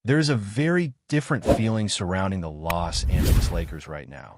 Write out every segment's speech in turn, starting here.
There's a very different feeling surrounding the Los Angeles Lakers right now.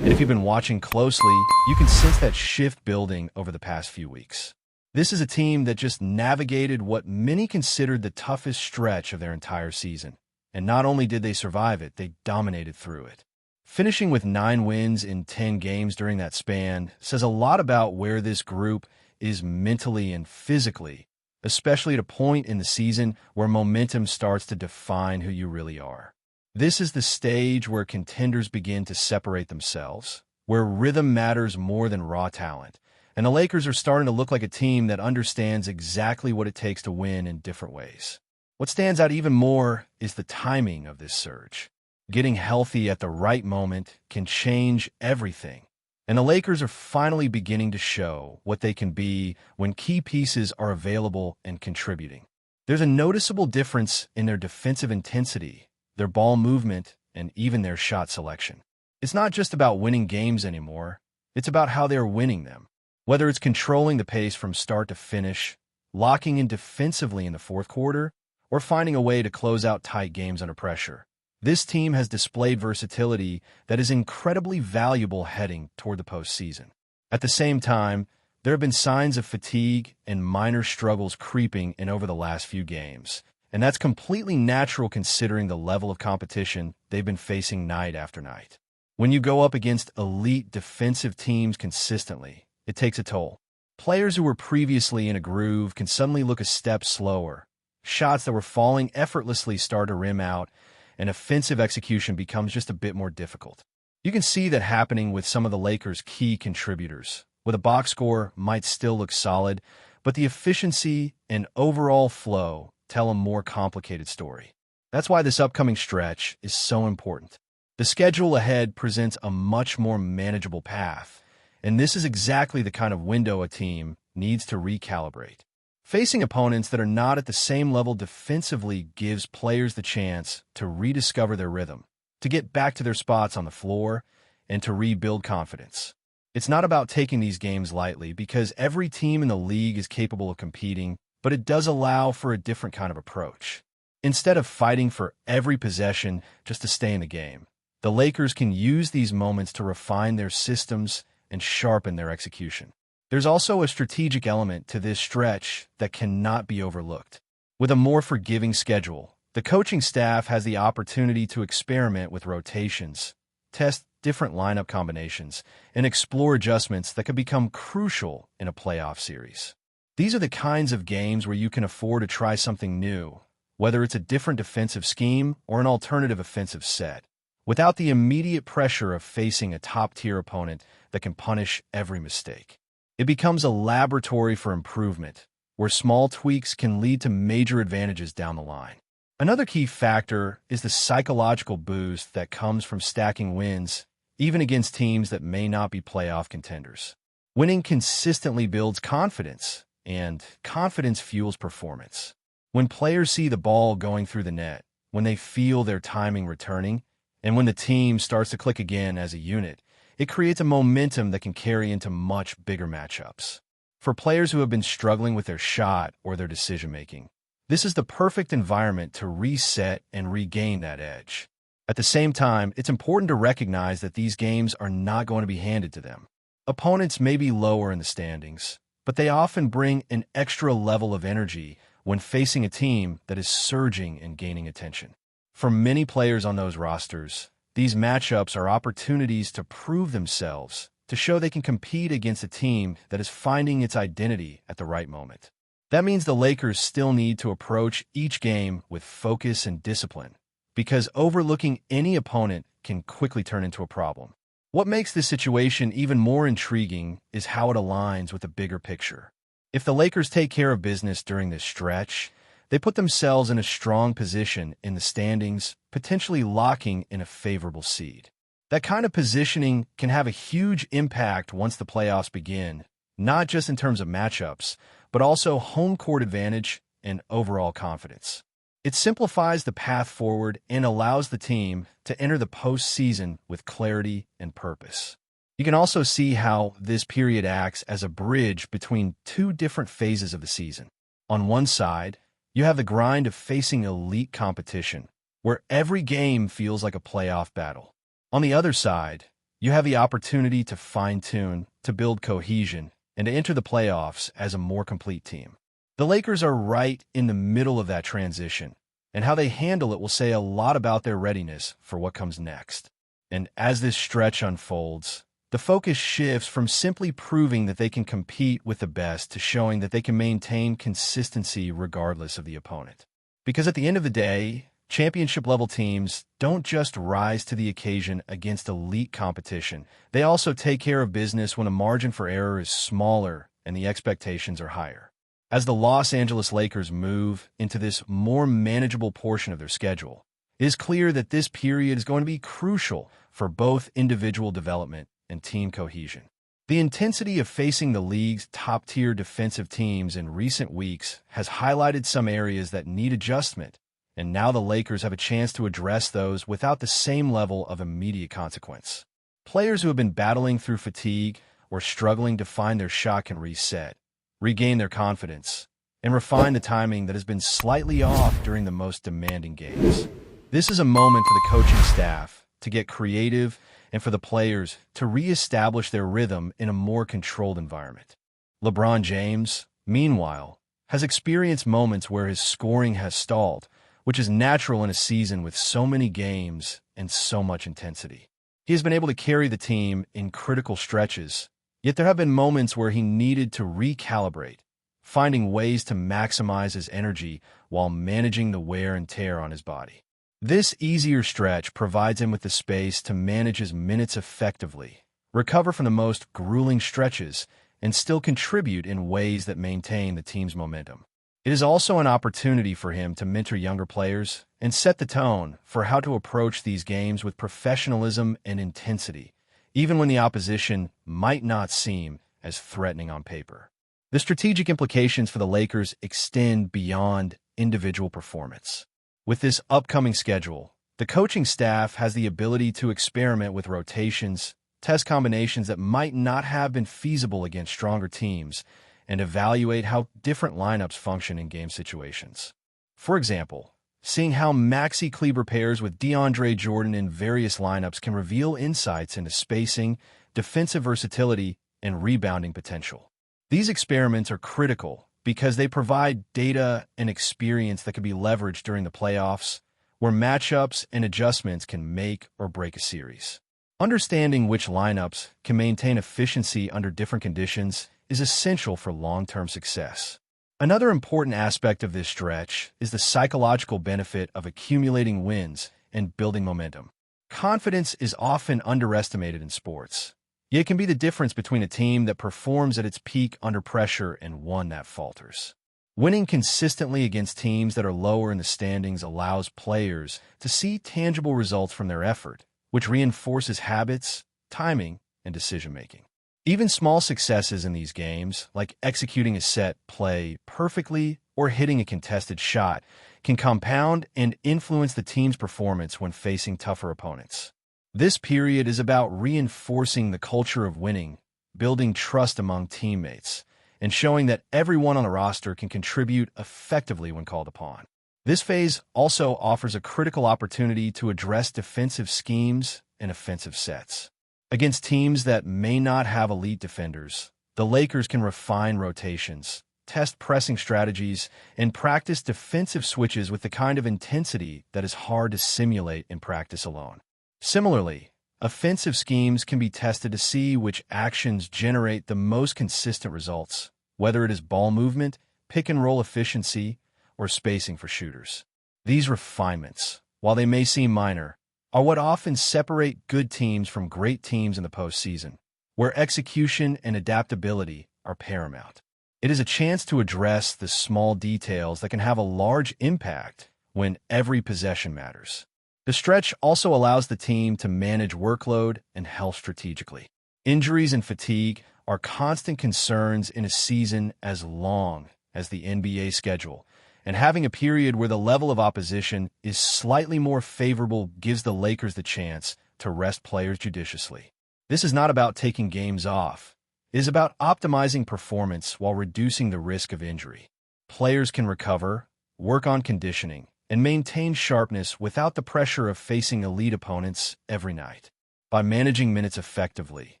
And if you've been watching closely, you can sense that shift building over the past few weeks. This is a team that just navigated what many considered the toughest stretch of their entire season. And not only did they survive it, they dominated through it. Finishing with 9 wins in 10 games during that span says a lot about where this group is mentally and physically, especially at a point in the season where momentum starts to define who you really are. This is the stage where contenders begin to separate themselves, where rhythm matters more than raw talent, and the Lakers are starting to look like a team that understands exactly what it takes to win in different ways. What stands out even more is the timing of this surge. Getting healthy at the right moment can change everything. And the Lakers are finally beginning to show what they can be when key pieces are available and contributing. There's a noticeable difference in their defensive intensity, their ball movement, and even their shot selection. It's not just about winning games anymore. It's about how they're winning them. Whether it's controlling the pace from start to finish, locking in defensively in the fourth quarter, or finding a way to close out tight games under pressure. This team has displayed versatility that is incredibly valuable heading toward the postseason. At the same time, there have been signs of fatigue and minor struggles creeping in over the last few games, and that's completely natural considering the level of competition they've been facing night after night. When you go up against elite defensive teams consistently, it takes a toll. Players who were previously in a groove can suddenly look a step slower. Shots that were falling effortlessly start to rim out, and offensive execution becomes just a bit more difficult. You can see that happening with some of the Lakers' key contributors, where the box score might still look solid, but the efficiency and overall flow tell a more complicated story. That's why this upcoming stretch is so important. The schedule ahead presents a much more manageable path, and this is exactly the kind of window a team needs to recalibrate. Facing opponents that are not at the same level defensively gives players the chance to rediscover their rhythm, to get back to their spots on the floor, and to rebuild confidence. It's not about taking these games lightly because every team in the league is capable of competing, but it does allow for a different kind of approach. Instead of fighting for every possession just to stay in the game, the Lakers can use these moments to refine their systems and sharpen their execution. There's also a strategic element to this stretch that cannot be overlooked. With a more forgiving schedule, the coaching staff has the opportunity to experiment with rotations, test different lineup combinations, and explore adjustments that could become crucial in a playoff series. These are the kinds of games where you can afford to try something new, whether it's a different defensive scheme or an alternative offensive set, without the immediate pressure of facing a top-tier opponent that can punish every mistake. It becomes a laboratory for improvement, where small tweaks can lead to major advantages down the line. Another key factor is the psychological boost that comes from stacking wins, even against teams that may not be playoff contenders. Winning consistently builds confidence, and confidence fuels performance. When players see the ball going through the net, when they feel their timing returning, and when the team starts to click again as a unit, it creates a momentum that can carry into much bigger matchups. For players who have been struggling with their shot or their decision-making, this is the perfect environment to reset and regain that edge. At the same time, it's important to recognize that these games are not going to be handed to them. Opponents may be lower in the standings, but they often bring an extra level of energy when facing a team that is surging and gaining attention. For many players on those rosters, these matchups are opportunities to prove themselves, to show they can compete against a team that is finding its identity at the right moment. That means the Lakers still need to approach each game with focus and discipline, because overlooking any opponent can quickly turn into a problem. What makes this situation even more intriguing is how it aligns with the bigger picture. If the Lakers take care of business during this stretch, they put themselves in a strong position in the standings, potentially locking in a favorable seed. That kind of positioning can have a huge impact once the playoffs begin, not just in terms of matchups, but also home court advantage and overall confidence. It simplifies the path forward and allows the team to enter the postseason with clarity and purpose. You can also see how this period acts as a bridge between two different phases of the season. On one side, you have the grind of facing elite competition, where every game feels like a playoff battle. On the other side, you have the opportunity to fine-tune, to build cohesion, and to enter the playoffs as a more complete team. The Lakers are right in the middle of that transition, and how they handle it will say a lot about their readiness for what comes next. And as this stretch unfolds, the focus shifts from simply proving that they can compete with the best to showing that they can maintain consistency regardless of the opponent. Because at the end of the day, championship-level teams don't just rise to the occasion against elite competition. They also take care of business when a margin for error is smaller and the expectations are higher. As the Los Angeles Lakers move into this more manageable portion of their schedule, it is clear that this period is going to be crucial for both individual development and team cohesion. The intensity of facing the league's top-tier defensive teams in recent weeks has highlighted some areas that need adjustment, and now the Lakers have a chance to address those without the same level of immediate consequence. Players who have been battling through fatigue or struggling to find their shot can reset, regain their confidence, and refine the timing that has been slightly off during the most demanding games. This is a moment for the coaching staff to get creative and for the players to reestablish their rhythm in a more controlled environment. LeBron James, meanwhile, has experienced moments where his scoring has stalled, which is natural in a season with so many games and so much intensity. He has been able to carry the team in critical stretches, yet there have been moments where he needed to recalibrate, finding ways to maximize his energy while managing the wear and tear on his body. This easier stretch provides him with the space to manage his minutes effectively, recover from the most grueling stretches, and still contribute in ways that maintain the team's momentum. It is also an opportunity for him to mentor younger players and set the tone for how to approach these games with professionalism and intensity, even when the opposition might not seem as threatening on paper. The strategic implications for the Lakers extend beyond individual performance. With this upcoming schedule, the coaching staff has the ability to experiment with rotations, test combinations that might not have been feasible against stronger teams, and evaluate how different lineups function in game situations. For example, seeing how Maxi Kleber pairs with DeAndre Jordan in various lineups can reveal insights into spacing, defensive versatility, and rebounding potential. These experiments are critical because they provide data and experience that can be leveraged during the playoffs, where matchups and adjustments can make or break a series. Understanding which lineups can maintain efficiency under different conditions is essential for long-term success. Another important aspect of this stretch is the psychological benefit of accumulating wins and building momentum. Confidence is often underestimated in sports, yet it can be the difference between a team that performs at its peak under pressure and one that falters. Winning consistently against teams that are lower in the standings allows players to see tangible results from their effort, which reinforces habits, timing, and decision-making. Even small successes in these games, like executing a set play perfectly or hitting a contested shot, can compound and influence the team's performance when facing tougher opponents. This period is about reinforcing the culture of winning, building trust among teammates, and showing that everyone on the roster can contribute effectively when called upon. This phase also offers a critical opportunity to address defensive schemes and offensive sets. Against teams that may not have elite defenders, the Lakers can refine rotations, test pressing strategies, and practice defensive switches with the kind of intensity that is hard to simulate in practice alone. Similarly, offensive schemes can be tested to see which actions generate the most consistent results, whether it is ball movement, pick-and-roll efficiency, or spacing for shooters. These refinements, while they may seem minor, are what often separate good teams from great teams in the postseason, where execution and adaptability are paramount. It is a chance to address the small details that can have a large impact when every possession matters. The stretch also allows the team to manage workload and health strategically. Injuries and fatigue are constant concerns in a season as long as the NBA schedule, and having a period where the level of opposition is slightly more favorable gives the Lakers the chance to rest players judiciously. This is not about taking games off. It is about optimizing performance while reducing the risk of injury. Players can recover, work on conditioning, and maintain sharpness without the pressure of facing elite opponents every night. By managing minutes effectively,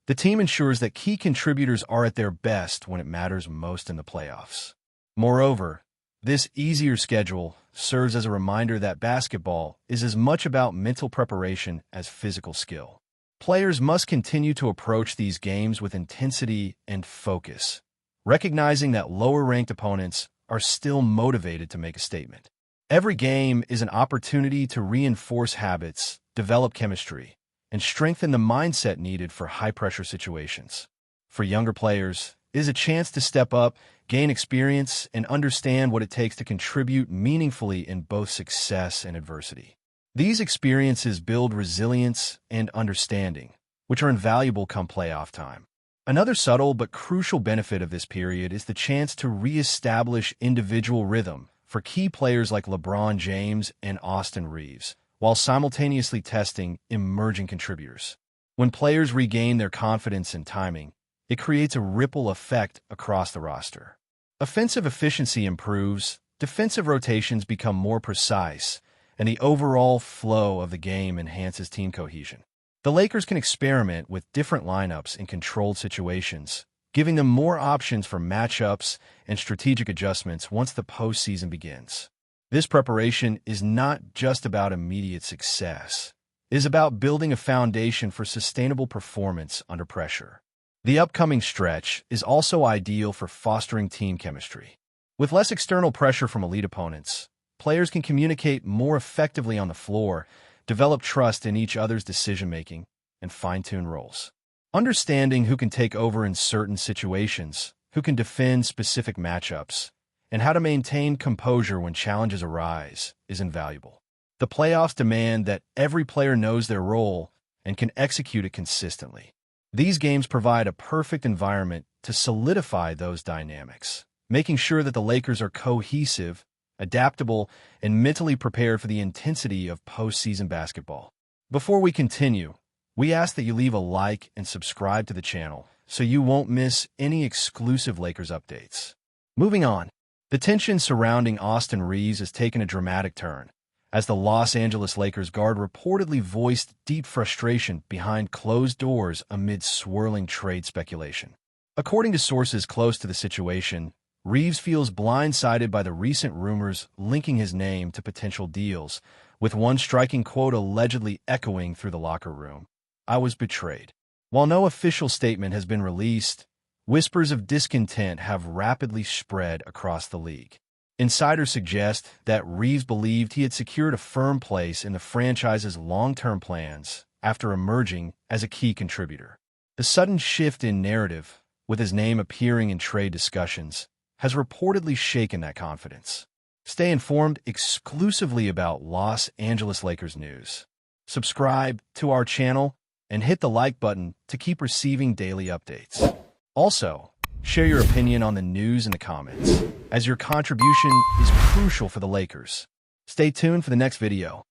the team ensures that key contributors are at their best when it matters most in the playoffs. Moreover, this easier schedule serves as a reminder that basketball is as much about mental preparation as physical skill. Players must continue to approach these games with intensity and focus, recognizing that lower-ranked opponents are still motivated to make a statement. Every game is an opportunity to reinforce habits, develop chemistry, and strengthen the mindset needed for high-pressure situations. For younger players, it is a chance to step up, gain experience, and understand what it takes to contribute meaningfully in both success and adversity. These experiences build resilience and understanding, which are invaluable come playoff time. Another subtle but crucial benefit of this period is the chance to re-establish individual rhythm for key players like LeBron James and Austin Reaves, while simultaneously testing emerging contributors. When players regain their confidence and timing, it creates a ripple effect across the roster. Offensive efficiency improves, defensive rotations become more precise, and the overall flow of the game enhances team cohesion. The Lakers can experiment with different lineups in controlled situations, giving them more options for matchups and strategic adjustments once the postseason begins. This preparation is not just about immediate success. It is about building a foundation for sustainable performance under pressure. The upcoming stretch is also ideal for fostering team chemistry. With less external pressure from elite opponents, players can communicate more effectively on the floor, develop trust in each other's decision-making, and fine-tune roles. Understanding who can take over in certain situations, who can defend specific matchups, and how to maintain composure when challenges arise is invaluable. The playoffs demand that every player knows their role and can execute it consistently. These games provide a perfect environment to solidify those dynamics, making sure that the Lakers are cohesive, adaptable, and mentally prepared for the intensity of postseason basketball. Before we continue, we ask that you leave a like and subscribe to the channel so you won't miss any exclusive Lakers updates. Moving on, the tension surrounding Austin Reaves has taken a dramatic turn, as the Los Angeles Lakers guard reportedly voiced deep frustration behind closed doors amid swirling trade speculation. According to sources close to the situation, Reaves feels blindsided by the recent rumors linking his name to potential deals, with one striking quote allegedly echoing through the locker room, "I was betrayed." While no official statement has been released, whispers of discontent have rapidly spread across the league. Insiders suggest that Reaves believed he had secured a firm place in the franchise's long-term plans after emerging as a key contributor. The sudden shift in narrative, with his name appearing in trade discussions, has reportedly shaken that confidence. Stay informed exclusively about Los Angeles Lakers news. Subscribe to our channel and hit the like button to keep receiving daily updates. Also, share your opinion on the news in the comments, as your contribution is crucial for the Lakers. Stay tuned for the next video.